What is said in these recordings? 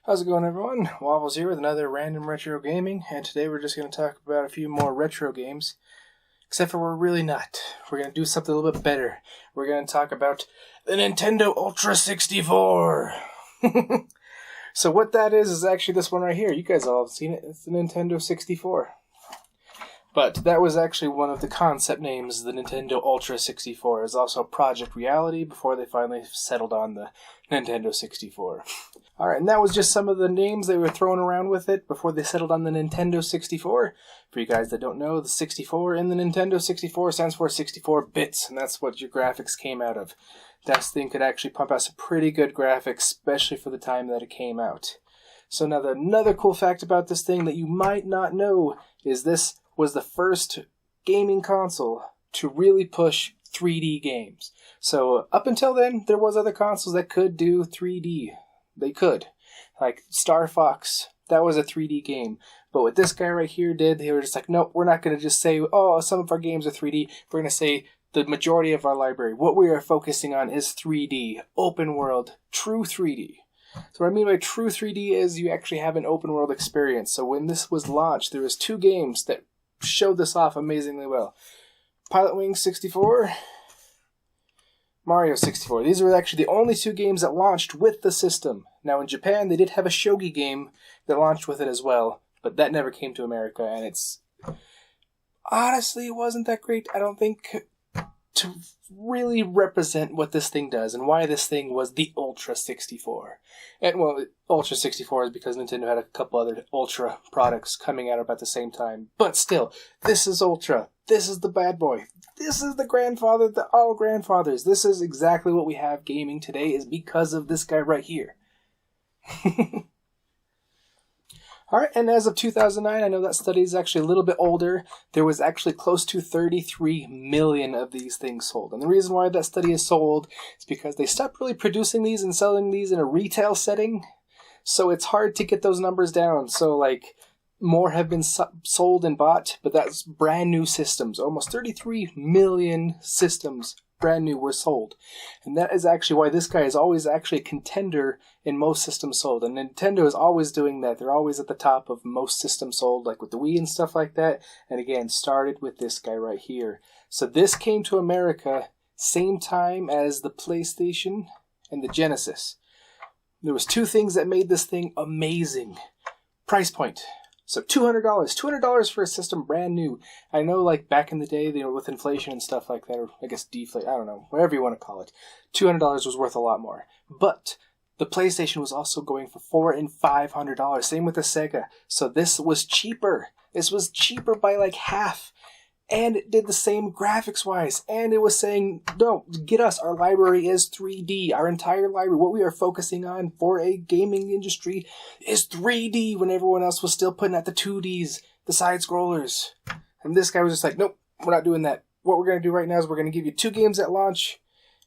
How's it going, everyone? Waffles here with another random retro gaming, and today we're just going to talk about a few more retro games. Except for we're really not. We're going to do something a little bit better. We're going to talk about the Nintendo Ultra 64. So what that is actually this one right here. You guys all have seen it. It's the Nintendo 64. But that was actually one of the concept names, the Nintendo Ultra 64. It was also Project Reality before they finally settled on the Nintendo 64. Alright, and that was just some of the names they were throwing around with it before they settled on the Nintendo 64. For you guys that don't know, the 64 in the Nintendo 64 stands for 64 bits, and that's what your graphics came out of. That thing could actually pump out some pretty good graphics, especially for the time that it came out. So now another cool fact about this thing that you might not know is this was the first gaming console to really push 3D games. So up until then, there was other consoles that could do 3D. They could. Like Star Fox, that was a 3D game. But what this guy right here did, they were just like, nope, we're not going to just say, oh, some of our games are 3D. We're going to say the majority of our library, what we are focusing on is 3D, open world, true 3D. So what I mean by true 3D is you actually have an open world experience. So when this was launched, there was two games that showed this off amazingly well. Pilotwings 64, Mario 64. These were actually the only two games that launched with the system. Now in Japan, they did have a shogi game that launched with it as well, but that never came to America, and it's... honestly, it wasn't that great, I don't think, to really represent what this thing does and why this thing was the Ultra 64. And, well, Ultra 64 is because Nintendo had a couple other Ultra products coming out about the same time. But still, this is Ultra. This is the bad boy. This is the grandfather, the all grandfathers. This is exactly what we have gaming today is because of this guy right here. Alright, and as of 2009, I know that study is actually a little bit older, there was actually close to 33 million of these things sold. And the reason why that study is sold is because they stopped really producing these and selling these in a retail setting, so it's hard to get those numbers down. So, like, more have been sold and bought, but that's brand new systems. Almost 33 million systems brand new were sold. And that is actually why this guy is always actually a contender in most systems sold. And Nintendo is always doing that. They're always at the top of most systems sold, like with the Wii and stuff like that. And again, started with this guy right here. So this came to America same time as the PlayStation and the Genesis. There was two things that made this thing amazing. Price point. So $200. $200 for a system brand new. I know, like, back in the day, you know, with inflation and stuff like that, or I guess deflate, I don't know, whatever you want to call it, $200 was worth a lot more. But the PlayStation was also going for $400 and $500. Same with the Sega. So this was cheaper. This was cheaper by like half. And it did the same graphics-wise. And it was saying, no, get us. Our library is 3D. Our entire library, what we are focusing on for a gaming industry is 3D when everyone else was still putting out the 2Ds, the side-scrollers. And this guy was just like, nope, we're not doing that. What we're going to do right now is we're going to give you two games at launch,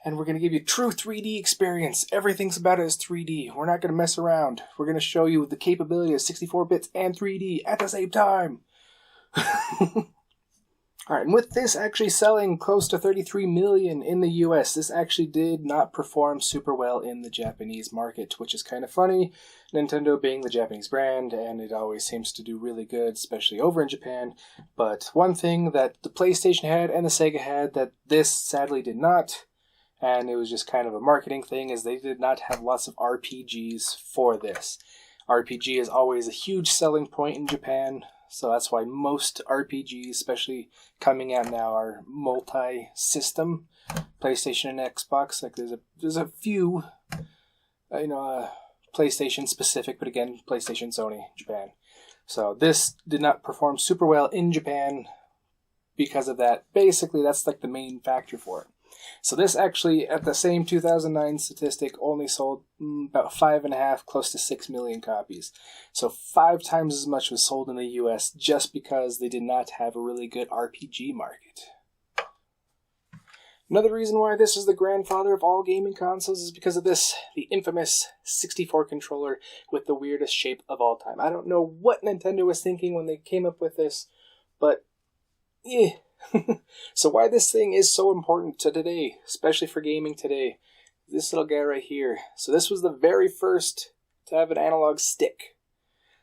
and we're going to give you true 3D experience. Everything's about it is 3D. We're not going to mess around. We're going to show you the capability of 64 bits and 3D at the same time. Alright, and with this actually selling close to 33 million in the US, this actually did not perform super well in the Japanese market, which is kind of funny. Nintendo being the Japanese brand, and it always seems to do really good, especially over in Japan. But one thing that the PlayStation had and the Sega had that this sadly did not, and it was just kind of a marketing thing, is they did not have lots of RPGs for this. RPG is always a huge selling point in Japan. So that's why most RPGs, especially coming out now, are multi-system. PlayStation and Xbox. Like there's a few, PlayStation specific, but again, PlayStation, Sony, Japan. So this did not perform super well in Japan because of that. Basically, that's like the main factor for it. So this actually, at the same 2009 statistic, only sold about 5.5, close to 6 million copies. So 5 times as much was sold in the US just because they did not have a really good RPG market. Another reason why this is the grandfather of all gaming consoles is because of this, the infamous 64 controller with the weirdest shape of all time. I don't know what Nintendo was thinking when they came up with this, but yeah. So why this thing is so important to today, especially for gaming today, this little guy right here. So this was the very first to have an analog stick.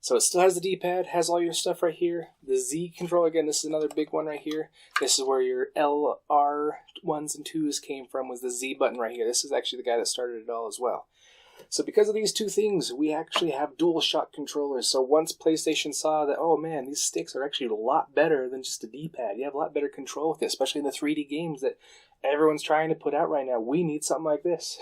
So it still has the D-pad, has all your stuff right here. The Z controller, again, this is another big one right here. This is where your LR 1s and 2s came from, was the Z button right here. This is actually the guy that started it all as well. So because of these two things, we actually have DualShock controllers. So once PlayStation saw that, oh man, these sticks are actually a lot better than just a D-pad. You have a lot better control with it, especially in the 3D games that everyone's trying to put out right now. We need something like this.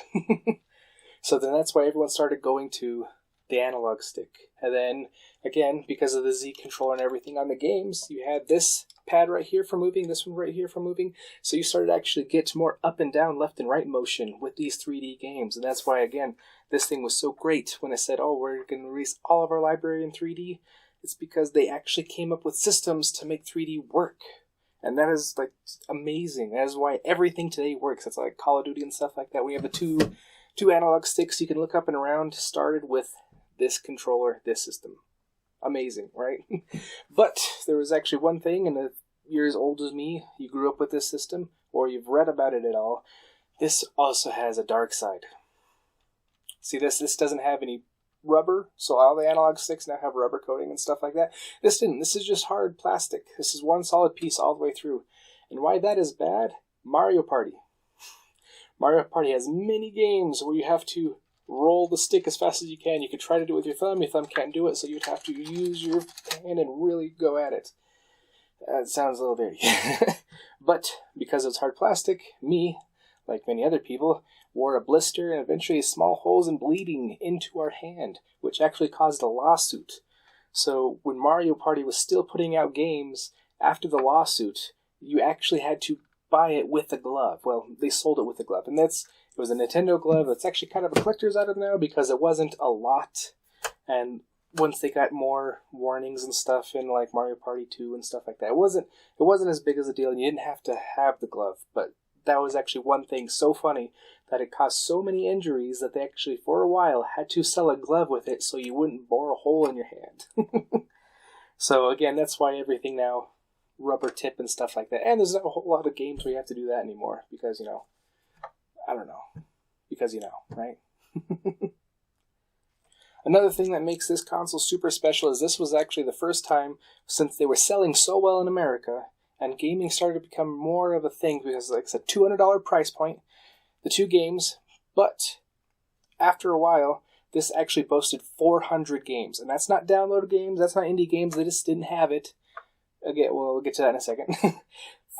So then that's why everyone started going to the analog stick. And then, again, because of the Z controller and everything on the games, you had this pad right here for moving, this one right here for moving. So you started to actually get more up and down, left and right motion with these 3D games. And that's why, again, this thing was so great when I said, oh, we're going to release all of our library in 3D. It's because they actually came up with systems to make 3D work. And that is, like, amazing. That is why everything today works. It's like Call of Duty and stuff like that. We have the two analog sticks you can look up and around, started with this controller, this system. Amazing, right? But there was actually one thing, and if you're as old as me, you grew up with this system, or you've read about it at all, this also has a dark side. See, this doesn't have any rubber, so all the analog sticks now have rubber coating and stuff like that. This didn't. This is just hard plastic. This is one solid piece all the way through. And why that is bad? Mario Party. Mario Party has many games where you have to roll the stick as fast as you can. You can try to do it with your thumb. Your thumb can't do it, so you'd have to use your hand and really go at it. That sounds a little dirty. But because it's hard plastic, me, like many other people, wore a blister and eventually small holes and bleeding into our hand, which actually caused a lawsuit. So when Mario Party was still putting out games after the lawsuit, you actually had to buy it with a glove. Well, they sold it with a glove, and it was a Nintendo glove. It's actually kind of a collector's item now because it wasn't a lot. And once they got more warnings and stuff in like Mario Party 2 and stuff like that, it wasn't as big as a deal, and you didn't have to have the glove. But that was actually one thing so funny that it caused so many injuries that they actually for a while had to sell a glove with it so you wouldn't bore a hole in your hand. So again, that's why everything now rubber tip and stuff like that. And there's not a whole lot of games where you have to do that anymore because, I don't know. Because, right? Another thing that makes this console super special is this was actually the first time since they were selling so well in America and gaming started to become more of a thing because, like I said, $200 price point, the two games, but after a while, this actually boasted 400 games. And that's not downloaded games, that's not indie games, they just didn't have it. Again, we'll get to that in a second.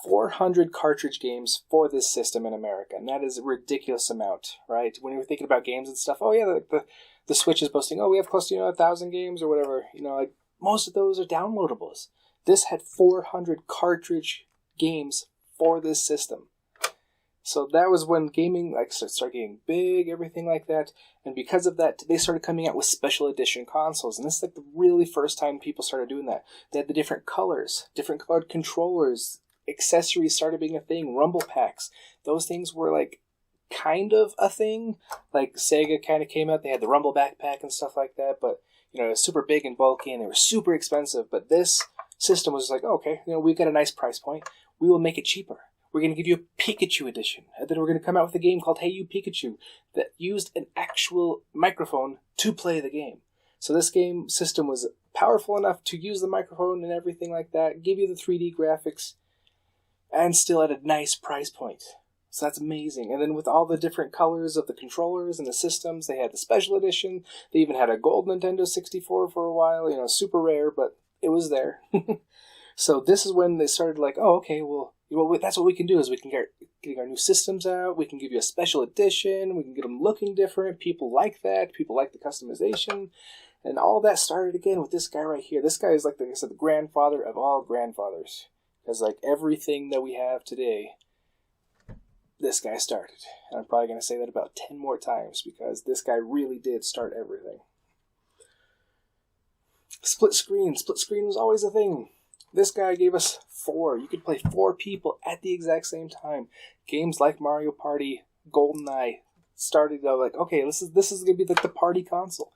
400 cartridge games for this system in America, and that is a ridiculous amount, right? When you're thinking about games and stuff, oh yeah, the Switch is boasting, oh, we have close to 1,000 games or whatever. Like most of those are downloadables. This had 400 cartridge games for this system. So that was when gaming started getting big, everything like that. And because of that, they started coming out with special edition consoles. And this is like the really first time people started doing that. They had the different colors, different colored controllers, accessories started being a thing, rumble packs. Those things were like kind of a thing. Like Sega kind of came out, they had the rumble backpack and stuff like that. But, it was super big and bulky and they were super expensive. But this system was like, okay, we've got a nice price point. We will make it cheaper. We're going to give you a Pikachu edition. And then we're going to come out with a game called Hey You Pikachu that used an actual microphone to play the game. So this game system was powerful enough to use the microphone and everything like that, give you the 3D graphics, and still at a nice price point. So that's amazing. And then with all the different colors of the controllers and the systems, they had the special edition. They even had a gold Nintendo 64 for a while, super rare, but it was there. So this is when they started like, oh, okay, well, that's what we can do is we can get our new systems out. We can give you a special edition. We can get them looking different. People like that. People like the customization. And all that started again with this guy right here. This guy is like I said, the grandfather of all grandfathers. Because like everything that we have today, this guy started. And I'm probably going to say that about 10 more times because this guy really did start everything. Split screen. Split screen was always a thing. This guy gave us 4. You could play 4 people at the exact same time. Games like Mario Party, GoldenEye started like, okay, this is going to be like the party console.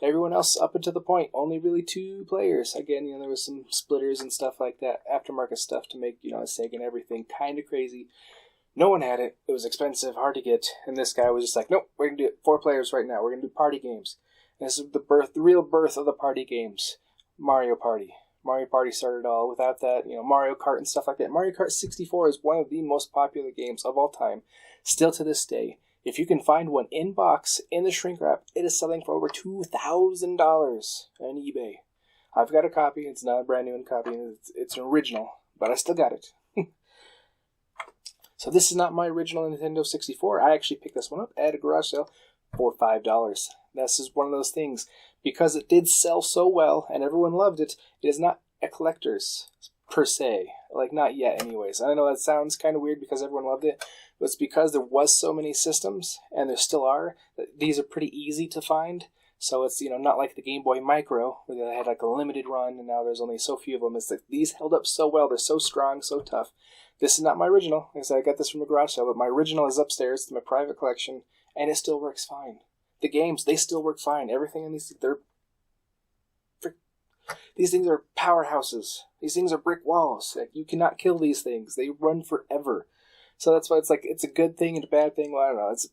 Everyone else, up until the point, only really 2 players. Again, there was some splitters and stuff like that, aftermarket stuff to make, a Sega and everything. Kind of crazy. No one had it. It was expensive, hard to get. And this guy was just like, nope, we're going to do it 4 players right now. We're going to do party games. This is the real birth of the party games. Mario Party. Mario Party started it all. Without that, Mario Kart and stuff like that. Mario Kart 64 is one of the most popular games of all time. Still to this day. If you can find one in box, in the shrink wrap, it is selling for over $2,000 on eBay. I've got a copy. It's not a brand new copy. It's an original, but I still got it. So this is not my original Nintendo 64. I actually picked this one up at a garage sale for $5. This is one of those things. Because it did sell so well and everyone loved it, it is not a collector's per se. Like, not yet anyways. I know that sounds kind of weird because everyone loved it, but it's because there was so many systems, and there still are, that these are pretty easy to find. So it's, not like the Game Boy Micro, where they had like a limited run, and now there's only so few of them. It's like, these held up so well, they're so strong, so tough. This is not my original. Like I said, I got this from a garage sale, but my original is upstairs. It's my private collection, and it still works fine. The games, they still work fine. Everything in these things are powerhouses. These things are brick walls. Like, you cannot kill these things. They run forever. So that's why it's a good thing and a bad thing. Well, I don't know. It's,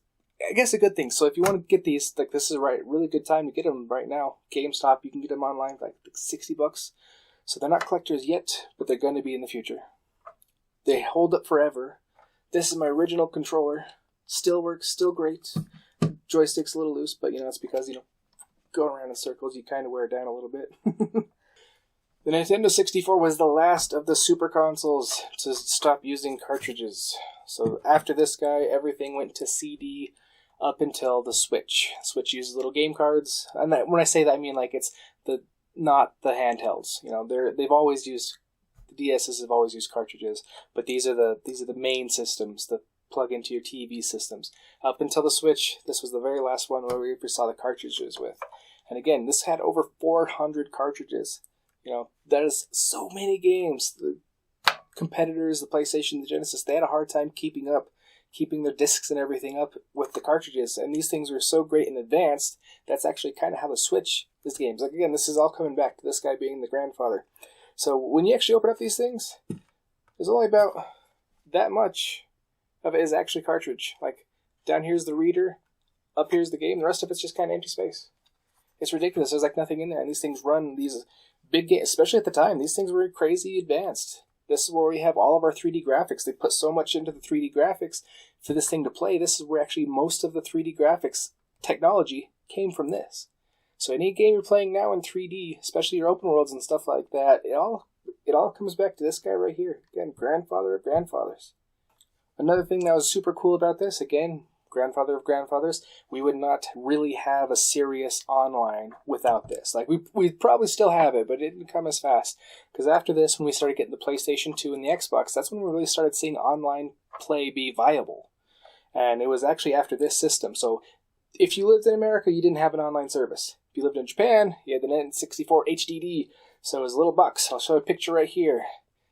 I guess, a good thing. So if you want to get these, this is a really good time to get them right now. GameStop, you can get them online for like $60. So they're not collectors yet, but they're going to be in the future. They hold up forever. This is my original controller. Still works, still great. Joystick's a little loose, but it's because, going around in circles, you kind of wear it down a little bit. The Nintendo 64 was the last of the super consoles to stop using cartridges. So after this guy, everything went to CD up until the Switch. Switch uses little game cards, and when I say that, I mean it's not the handhelds. They've always used, the DSs have always used cartridges, but these are the main systems that plug into your TV systems. Up until the Switch, this was the very last one where we ever saw the cartridges with. And again, this had over 400 cartridges. That is so many games. The competitors, the PlayStation, the Genesis, they had a hard time keeping their discs and everything up with the cartridges. And these things were so great and advanced, that's actually kind of how the Switch is games. Like, again, this is all coming back to this guy being the grandfather. So when you actually open up these things, there's only about that much of it is actually cartridge. Like, down here's the reader, up here's the game, the rest of it's just kind of empty space. It's ridiculous. There's like nothing in there, and these things run these big games, especially at the time. These things were crazy advanced. This is where we have all of our 3D graphics. They put so much into the 3D graphics for this thing to play. This is where actually most of the 3D graphics technology came from this. So any game you're playing now in 3D, especially your open worlds and stuff like that, it all comes back to this guy right here. Again, grandfather of grandfathers. Another thing that was super cool about this, again, grandfather of grandfathers, we would not really have a serious online without this. Like, we probably still have it, but it didn't come as fast. Because after this, when we started getting the PlayStation 2 and the Xbox, that's when we really started seeing online play be viable. And it was actually after this system. So if you lived in America, you didn't have an online service. If you lived in Japan, you had the N64 HDD. So it was a little box. I'll show a picture right here.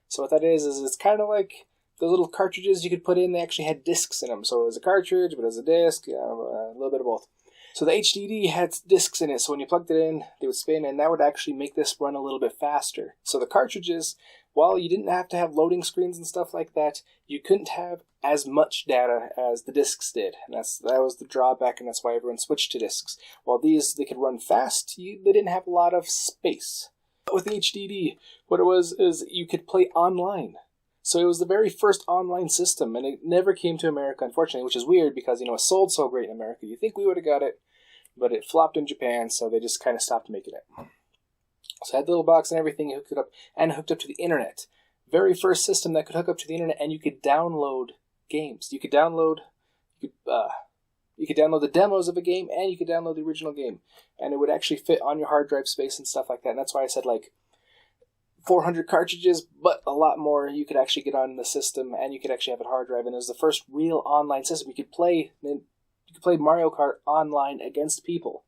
So what that is it's kind of like the little cartridges you could put in. They actually had discs in them. So it was a cartridge, but it was a disc, a little bit of both. So the HDD had discs in it, so when you plugged it in, they would spin, and that would actually make this run a little bit faster. So the cartridges, while you didn't have to have loading screens and stuff like that, you couldn't have as much data as the discs did. And that was the drawback, and that's why everyone switched to discs. While these, they could run fast, they didn't have a lot of space. But with the HDD, what it was is you could play online. So it was the very first online system, and it never came to America, unfortunately, which is weird because, it sold so great in America. You think we would have got it, but it flopped in Japan, so they just kind of stopped making it. So it had the little box and everything, hooked it up, and hooked up to the internet. Very first system that could hook up to the internet, and you could download games. You could download the demos of a game, and you could download the original game. And it would actually fit on your hard drive space and stuff like that. And that's why I said, 400 cartridges, but a lot more you could actually get on the system, and you could actually have a hard drive. And it was the first real online system. You could play Mario Kart online against people.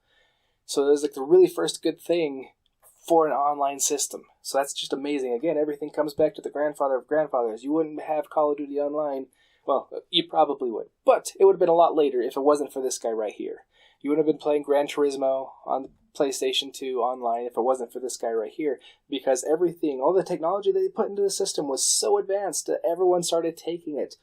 So it was the really first good thing for an online system. So that's just amazing. Again, everything comes back to the grandfather of grandfathers. You wouldn't have Call of Duty Online. Well, you probably would. But it would have been a lot later if it wasn't for this guy right here. You would have been playing Gran Turismo on the PlayStation 2 online if it wasn't for this guy right here, because everything, all the technology they put into the system was so advanced that everyone started taking it.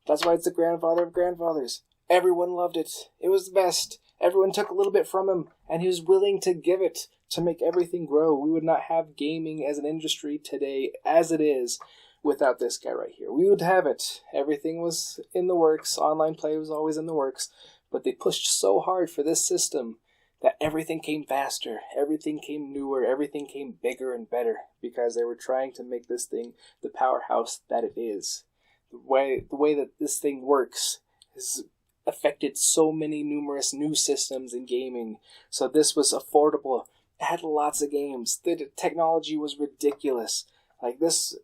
That's why it's the grandfather of grandfathers. Everyone loved it. It was the best. Everyone took a little bit from him, and he was willing to give it to make everything grow. We would not have gaming as an industry today as it is without this guy right here. We would have it. Everything was in the works. Online play was always in the works. But they pushed so hard for this system that everything came faster, everything came newer, everything came bigger and better because they were trying to make this thing the powerhouse that it is. The way that this thing works has affected so many numerous new systems in gaming. So this was affordable. It had lots of games. The technology was ridiculous. Like this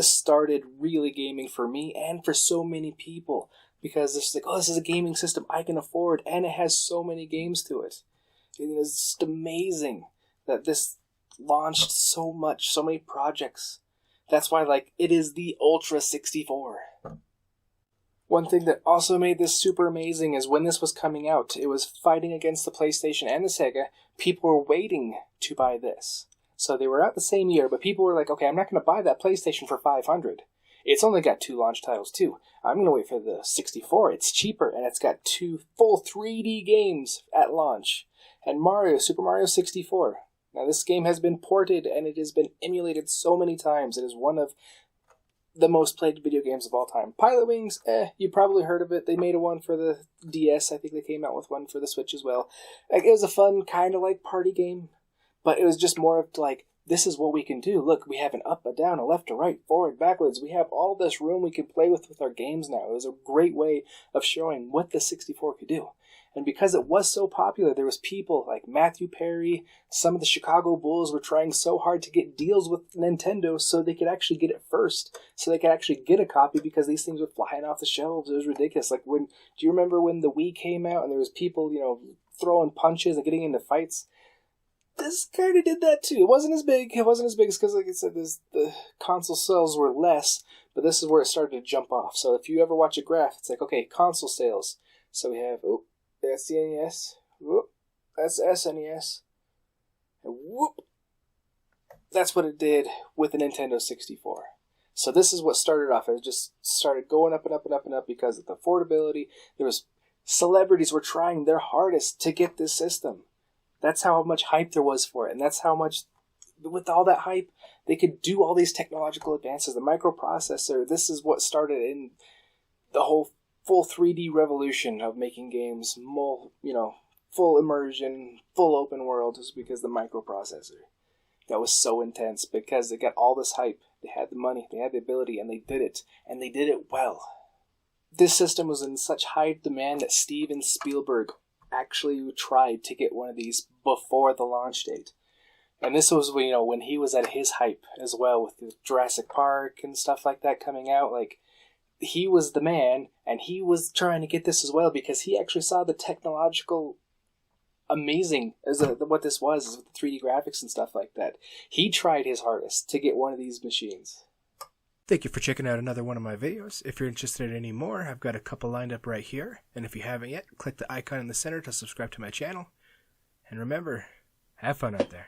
started really gaming for me and for so many people because it's like, oh, this is a gaming system I can afford, and it has so many games to it. It is just amazing that this launched so much, so many projects. That's why, like, it is the Ultra 64. One thing that also made this super amazing is when this was coming out, it was fighting against the PlayStation and the Sega. People were waiting to buy this. So they were out the same year, but people were like, okay, I'm not going to buy that PlayStation for $500. It's only got 2 launch titles too. I'm going to wait for the 64. It's cheaper, and it's got 2 full 3D games at launch. And Super Mario 64. Now this game has been ported, and it has been emulated so many times. It is one of the most played video games of all time. Pilot Wings, you probably heard of it. They made one for the DS. I think they came out with one for the Switch as well. Like, it was a fun, kind of like party game, but it was just more of like, this is what we can do. Look, we have an up, a down, a left, a right, forward, backwards. We have all this room we can play with our games now. It was a great way of showing what the 64 could do. And because it was so popular, there was people like Matthew Perry, some of the Chicago Bulls were trying so hard to get deals with Nintendo so they could actually get it first, so they could actually get a copy because these things were flying off the shelves. It was ridiculous. Like, do you remember when the Wii came out and there was people, throwing punches and getting into fights? This kind of did that too. It wasn't as big. Because, like I said, the console sales were less, but this is where it started to jump off. So if you ever watch a graph, it's like, okay, console sales. So we have, that's the NES. Whoop. That's the SNES. And whoop. That's what it did with the Nintendo 64. So this is what started off. It just started going up and up and up and up because of the affordability. Celebrities were trying their hardest to get this system. That's how much hype there was for it. And that's how much, with all that hype, they could do all these technological advances. The microprocessor, this is what started in the whole full 3D revolution of making games, full immersion, full open world, is because the microprocessor. That was so intense because they got all this hype. They had the money, they had the ability, and they did it. And they did it well. This system was in such high demand that Steven Spielberg actually tried to get one of these before the launch date. And this was, when he was at his hype as well, with the Jurassic Park and stuff like that coming out. Like, he was the man, and he was trying to get this as well because he actually saw the technological amazing as what this was with the 3D graphics and stuff like that. He tried his hardest to get one of these machines. Thank you for checking out another one of my videos. If you're interested in any more, I've got a couple lined up right here. And if you haven't yet, click the icon in the center to subscribe to my channel. And remember, have fun out there.